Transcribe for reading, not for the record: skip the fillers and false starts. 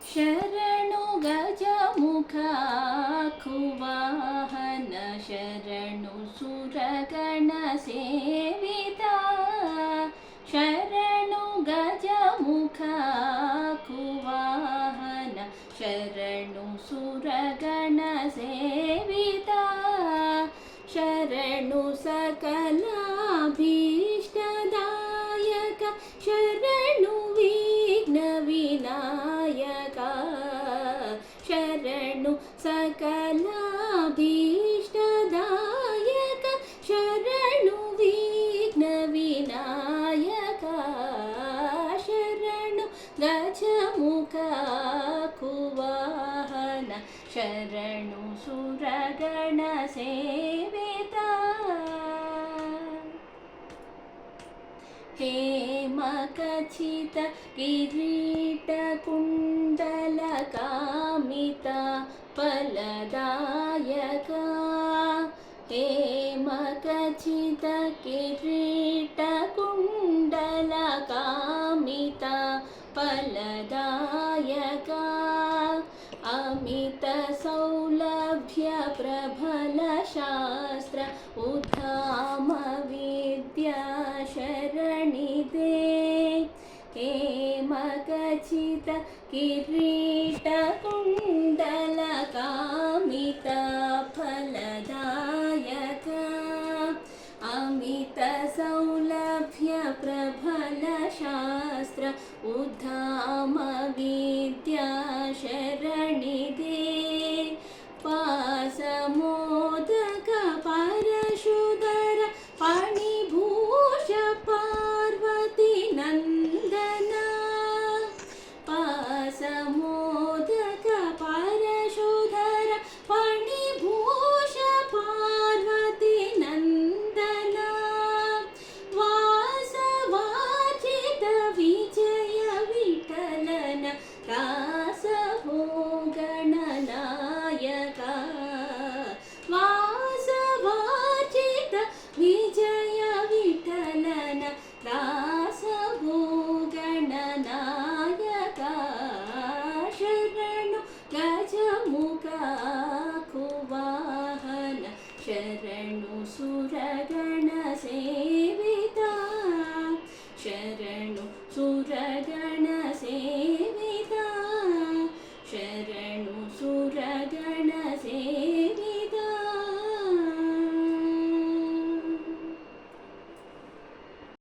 ಶರಣು ಗಜಮುಖ ಕುವಾಹನ ಶರಣು ಸುರಗಣ ಸೇವಿತ ಶರಣು ಗಜಮುಖ ಕುವಾಹನ ಶರಣು ಸುರಗಣ ಸೇವಿತ ಶರಣು ಸಕಲಾಭೀಷ್ಟದಾಯಕ ಶರಣು ವಿಘ್ನ ವಿನಾಯಕ ಶರಣು ಸಕಲಾಭೀಷ್ಟದಾಯಕ ಶರಣು ವಿಘ್ನ ವಿನಾಯಕ ಶರಣು ಗಜಮುಖ ಕುವಾಹನ ಶರಣು ಸುರಗಣ ಸೇವಿತ ಹೇಮಕಚಿತ ಕಿರೀಟ ಕುಂಡಲ ಕಾಮಿತ ಫಲದಾಯಕ ಹೇಮಕಚಿತ ಕಿರೀಟ ಕುಂಡಲ ಕಾಮಿತ ಫಲದಾಯಕ ಅಮಿತ ಸೌಲಭ್ಯ ಪ್ರಬಲ ಶಾಸ್ತ್ರ ಉದ್ಧಾಮ ವಿದ್ಯಾ ಶರಣಿದೆ ಹೇಮಕಚಿತ ಕಿರೀಟ ಕುಂಡಲ ಕಾಮಿತ ಫಲದಾಯಕ ಅಮಿತ ಸೌಲಭ್ಯ ಪ್ರಬಲ ಶಾಸ್ತ್ರ ಉದ್ಧಾಮ ವಿದ್ಯಾ ಶರಣಿದೆ ಪಾಸಮೋದಕ ಪರಶುಧರ ಫಣಿಭೂಷ ಪಾರ್ವತಿ ನಂದನ ಪಾಸಮೋದಕ ಪರಶುಧರ ಫಣಿಭೂಷ ಪಾರ್ವತಿ ನಂದನ ವಾಸವಾಚಿತ ವಿಜಯ ವಿಠಲನ ರಾಸಭೋಗಣನಾಯಕ ವಾಸವಾಚಿತ ವಿಜಯ ವಿಠಲನ ರಾಸಭೋಗಣನಾಯಕ ಶರಣು ಗಜಮುಖ ಕುವಾಹನ ಶರಣು ಸುರಗಣ ಸೇವಿತ ಶರಣು